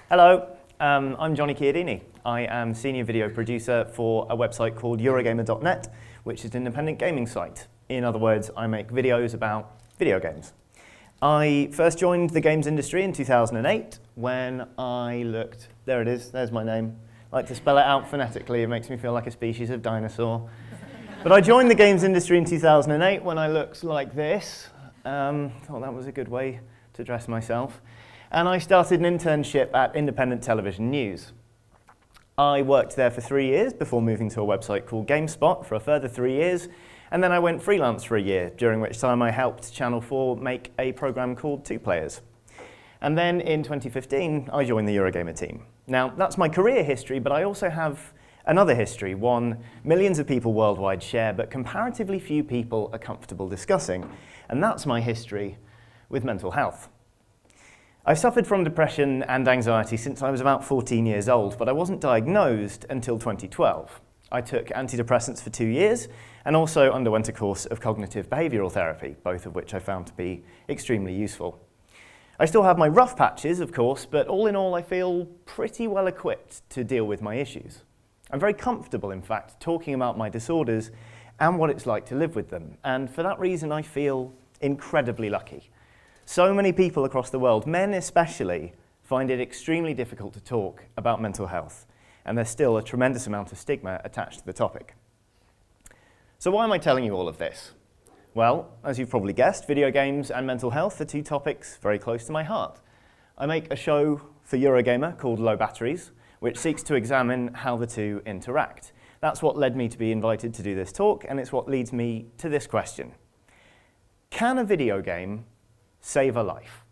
Hello, I'm Johnny Chiodini. I am senior video producer for a website called Eurogamer.net, which is an independent gaming site. In other words, I make videos about video games. I first joined the games industry in 2008 when I looked, there it is, there's my name. I like to spell it out phonetically, it makes me feel like a species of dinosaur. But I joined the games industry in 2008 when I looked like this. Thought that was a good way to dress myself. And I started an internship at Independent Television News. I worked there for 3 years before moving to a website called GameSpot for a further 3 years, and then I went freelance for a year, during which time I helped Channel 4 make a program called 2 Players. And then in 2015, I joined the Eurogamer team. Now, that's my career history, but I also have another history, one millions of people worldwide share, but comparatively few people are comfortable discussing, and that's my history with mental health. I've suffered from depression and anxiety since I was about 14 years old, but I wasn't diagnosed until 2012. I took antidepressants for 2 years and also underwent a course of cognitive behavioural therapy, both of which I found to be extremely useful. I still have my rough patches, of course, but all in all I feel pretty well equipped to deal with my issues. I'm very comfortable, in fact, talking about my disorders and what it's like to live with them, and for that reason I feel incredibly lucky. So many people across the world, men especially, find it extremely difficult to talk about mental health, and there's still a tremendous amount of stigma attached to the topic. So why am I telling you all of this? Well, as you've probably guessed, video games and mental health are two topics very close to my heart. I make a show for Eurogamer called Low Batteries, which seeks to examine how the two interact. That's what led me to be invited to do this talk, and it's what leads me to this question. Can a video game save a life?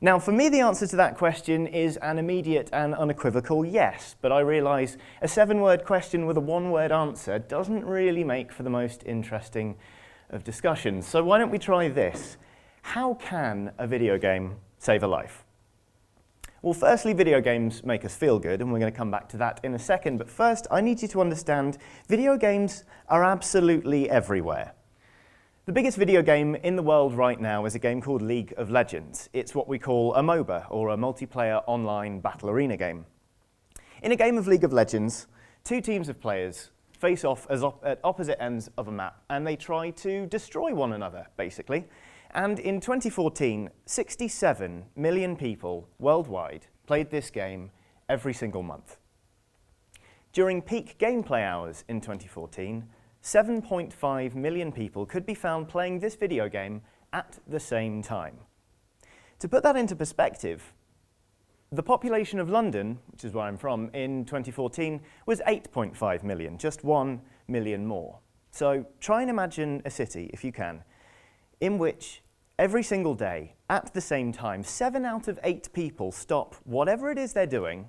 Now, for me, the answer to that question is an immediate and unequivocal yes, but I realise a 7-word question with a 1-word answer doesn't really make for the most interesting of discussions. So why don't we try this? How can a video game save a life? Well, firstly, video games make us feel good, and we're going to come back to that in a second, but first, I need you to understand video games are absolutely everywhere. The biggest video game in the world right now is a game called League of Legends. It's what we call a MOBA, or a multiplayer online battle arena game. In a game of League of Legends, 2 teams of players face off at opposite ends of a map, and they try to destroy one another, basically. And in 2014, 67 million people worldwide played this game every single month. During peak gameplay hours in 2014, 7.5 million people could be found playing this video game at the same time. To put that into perspective, the population of London, which is where I'm from, in 2014 was 8.5 million, just 1 million more. So try and imagine a city, if you can, in which every single day, at the same time, 7 out of 8 people stop whatever it is they're doing,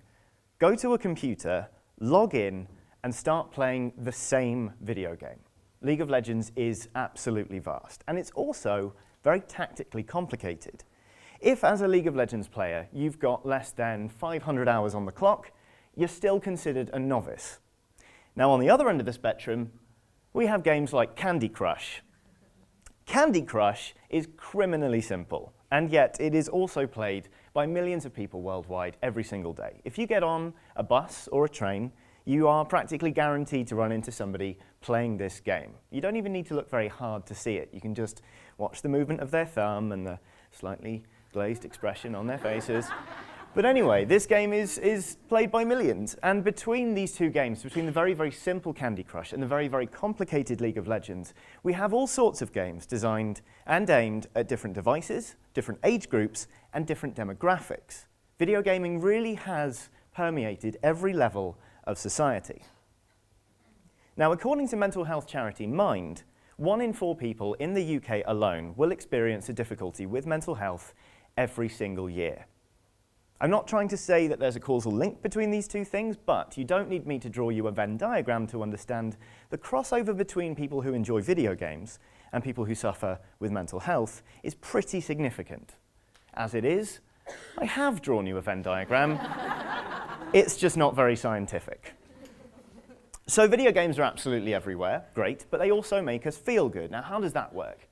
go to a computer, log in, and start playing the same video game. League of Legends is absolutely vast, and it's also very tactically complicated. If, as a League of Legends player, you've got less than 500 hours on the clock, you're still considered a novice. Now, on the other end of the spectrum, we have games like Candy Crush. Candy Crush is criminally simple, and yet it is also played by millions of people worldwide every single day. If you get on a bus or a train, you are practically guaranteed to run into somebody playing this game. You don't even need to look very hard to see it. You can just watch the movement of their thumb and the slightly glazed expression on their faces. But anyway, this game is played by millions. And between these two games, between the very, very simple Candy Crush and the very, very complicated League of Legends, we have all sorts of games designed and aimed at different devices, different age groups, and different demographics. Video gaming really has permeated every level of society. Now, according to mental health charity Mind, 1 in 4 people in the UK alone will experience a difficulty with mental health every single year. I'm not trying to say that there's a causal link between these two things, but you don't need me to draw you a Venn diagram to understand the crossover between people who enjoy video games and people who suffer with mental health is pretty significant. As it is, I have drawn you a Venn diagram. It's just not very scientific. So video games are absolutely everywhere, great, but they also make us feel good. Now, how does that work?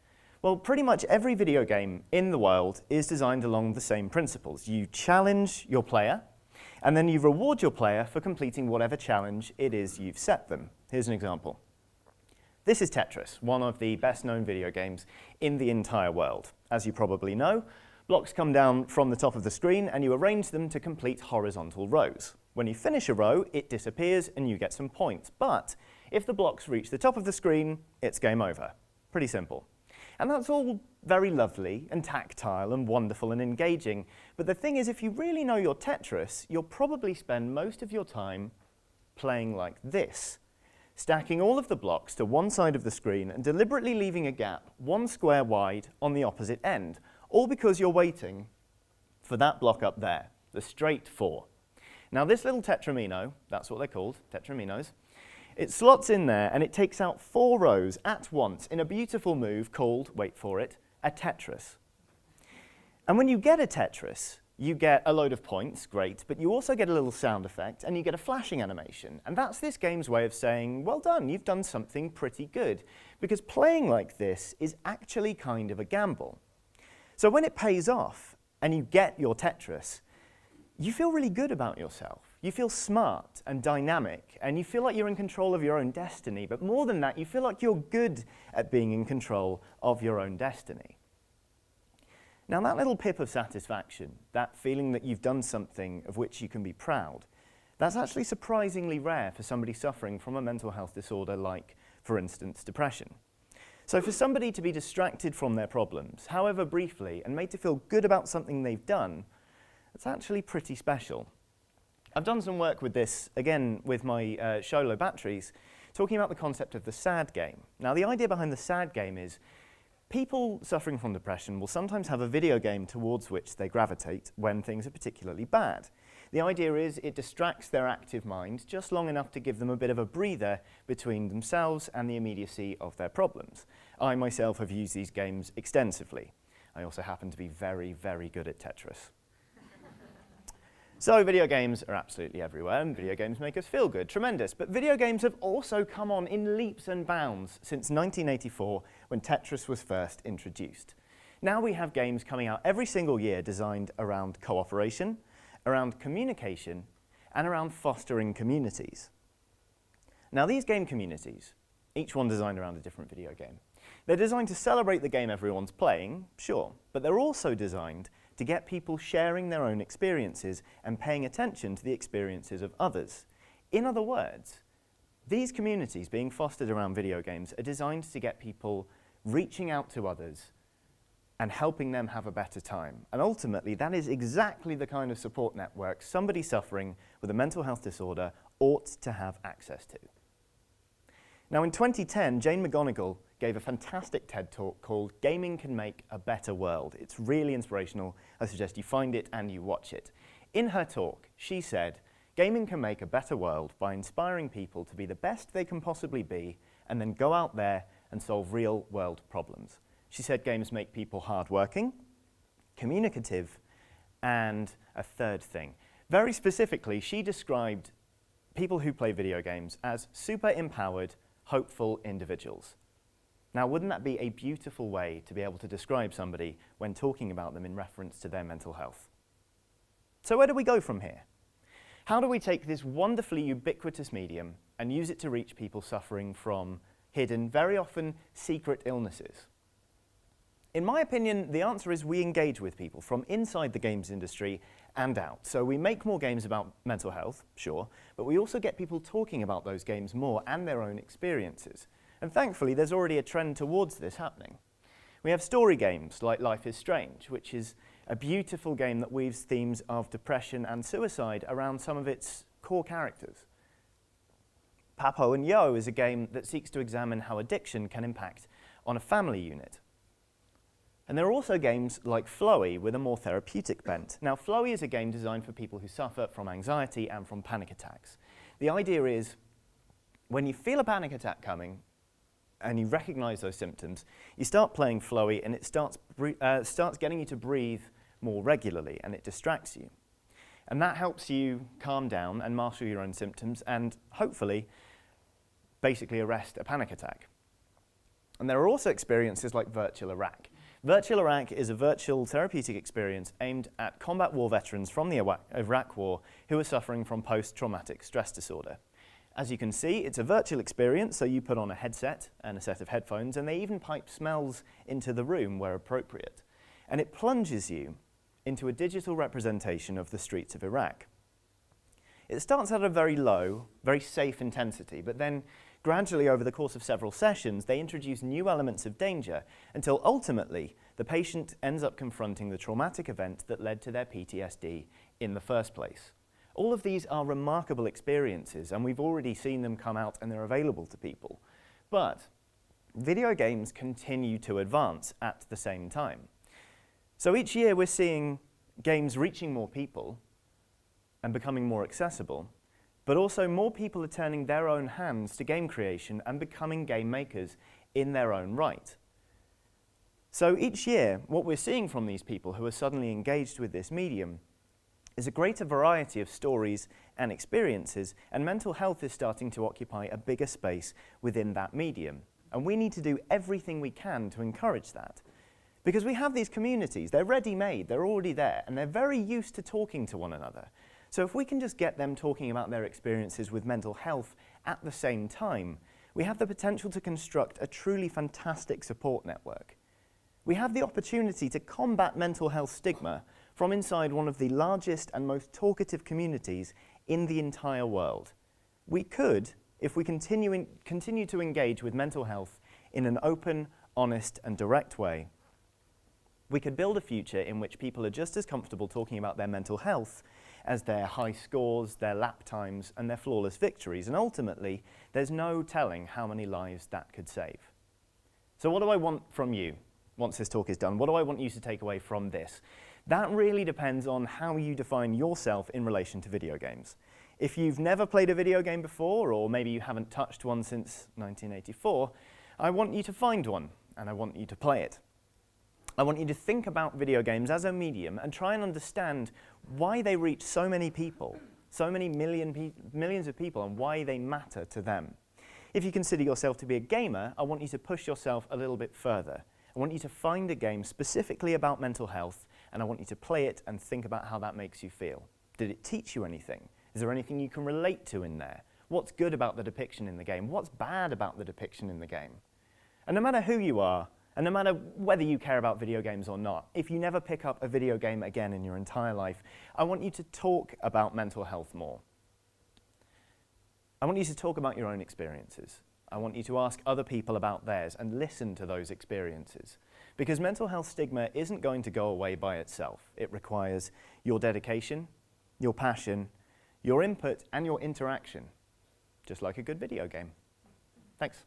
Well, pretty much every video game in the world is designed along the same principles. You challenge your player, and then you reward your player for completing whatever challenge it is you've set them. Here's an example. This is Tetris, one of the best-known video games in the entire world. As you probably know, blocks come down from the top of the screen, and you arrange them to complete horizontal rows. When you finish a row, it disappears, and you get some points. But if the blocks reach the top of the screen, it's game over. Pretty simple. And that's all very lovely and tactile and wonderful and engaging. But the thing is, if you really know your Tetris, you'll probably spend most of your time playing like this, stacking all of the blocks to one side of the screen and deliberately leaving a gap 1 square wide on the opposite end, all because you're waiting for that block up there, the straight 4. Now this little tetramino, that's what they're called, tetraminos, it slots in there and it takes out 4 rows at once in a beautiful move called, wait for it, a Tetris. And when you get a Tetris, you get a load of points, great, but you also get a little sound effect and you get a flashing animation. And that's this game's way of saying, well done, you've done something pretty good. Because playing like this is actually kind of a gamble. So when it pays off and you get your Tetris, you feel really good about yourself. You feel smart and dynamic, and you feel like you're in control of your own destiny. But more than that, you feel like you're good at being in control of your own destiny. Now, that little pip of satisfaction, that feeling that you've done something of which you can be proud, that's actually surprisingly rare for somebody suffering from a mental health disorder like, for instance, depression. So for somebody to be distracted from their problems, however briefly, and made to feel good about something they've done, it's actually pretty special. I've done some work with this, again, with my show Low Batteries, talking about the concept of the sad game. Now, the idea behind the sad game is people suffering from depression will sometimes have a video game towards which they gravitate when things are particularly bad. The idea is it distracts their active mind just long enough to give them a bit of a breather between themselves and the immediacy of their problems. I myself have used these games extensively. I also happen to be very, very good at Tetris. So video games are absolutely everywhere, and video games make us feel good, tremendous. But video games have also come on in leaps and bounds since 1984, when Tetris was first introduced. Now we have games coming out every single year designed around cooperation, around communication, and around fostering communities. Now these game communities, each one designed around a different video game, they're designed to celebrate the game everyone's playing, sure, but they're also designed to get people sharing their own experiences and paying attention to the experiences of others. In other words, these communities being fostered around video games are designed to get people reaching out to others and helping them have a better time. And ultimately, that is exactly the kind of support network somebody suffering with a mental health disorder ought to have access to. Now, in 2010, Jane McGonigal gave a fantastic TED Talk called Gaming Can Make a Better World. It's really inspirational. I suggest you find it and you watch it. In her talk, she said, gaming can make a better world by inspiring people to be the best they can possibly be and then go out there and solve real-world problems. She said games make people hardworking, communicative, and a third thing. Very specifically, she described people who play video games as super-empowered, hopeful individuals. Now, wouldn't that be a beautiful way to be able to describe somebody when talking about them in reference to their mental health? So where do we go from here? How do we take this wonderfully ubiquitous medium and use it to reach people suffering from hidden, very often secret illnesses? In my opinion, the answer is we engage with people from inside the games industry and out. So we make more games about mental health, sure, but we also get people talking about those games more and their own experiences. And thankfully, there's already a trend towards this happening. We have story games like Life is Strange, which is a beautiful game that weaves themes of depression and suicide around some of its core characters. Papo and Yo is a game that seeks to examine how addiction can impact on a family unit. And there are also games like Flowy with a more therapeutic bent. Now, Flowy is a game designed for people who suffer from anxiety and from panic attacks. The idea is, when you feel a panic attack coming, and you recognize those symptoms, you start playing Flowy, and it starts getting you to breathe more regularly, and it distracts you. And that helps you calm down and master your own symptoms, and hopefully, basically arrest a panic attack. And there are also experiences like Virtual Iraq. Virtual Iraq is a virtual therapeutic experience aimed at combat war veterans from the Iraq War who are suffering from post-traumatic stress disorder. As you can see, it's a virtual experience, so you put on a headset and a set of headphones, and they even pipe smells into the room where appropriate. And it plunges you into a digital representation of the streets of Iraq. It starts at a very low, very safe intensity, but then gradually over the course of several sessions, they introduce new elements of danger until ultimately the patient ends up confronting the traumatic event that led to their PTSD in the first place. All of these are remarkable experiences, and we've already seen them come out and they're available to people. But video games continue to advance at the same time. So each year we're seeing games reaching more people and becoming more accessible, but also more people are turning their own hands to game creation and becoming game makers in their own right. So each year, what we're seeing from these people who are suddenly engaged with this medium is a greater variety of stories and experiences, and mental health is starting to occupy a bigger space within that medium. And we need to do everything we can to encourage that. Because we have these communities, they're ready-made, they're already there, and they're very used to talking to one another. So if we can just get them talking about their experiences with mental health at the same time, we have the potential to construct a truly fantastic support network. We have the opportunity to combat mental health stigma from inside one of the largest and most talkative communities in the entire world. We could, if we continue to engage with mental health in an open, honest, and direct way, we could build a future in which people are just as comfortable talking about their mental health as their high scores, their lap times, and their flawless victories. And ultimately, there's no telling how many lives that could save. So what do I want from you once this talk is done? What do I want you to take away from this? That really depends on how you define yourself in relation to video games. If you've never played a video game before, or maybe you haven't touched one since 1984, I want you to find one, and I want you to play it. I want you to think about video games as a medium and try and understand why they reach so many people, so many millions of people, and why they matter to them. If you consider yourself to be a gamer, I want you to push yourself a little bit further. I want you to find a game specifically about mental health, and I want you to play it and think about how that makes you feel. Did it teach you anything? Is there anything you can relate to in there? What's good about the depiction in the game? What's bad about the depiction in the game? And no matter who you are, and no matter whether you care about video games or not, if you never pick up a video game again in your entire life, I want you to talk about mental health more. I want you to talk about your own experiences. I want you to ask other people about theirs and listen to those experiences. Because mental health stigma isn't going to go away by itself. It requires your dedication, your passion, your input, and your interaction, just like a good video game. Thanks.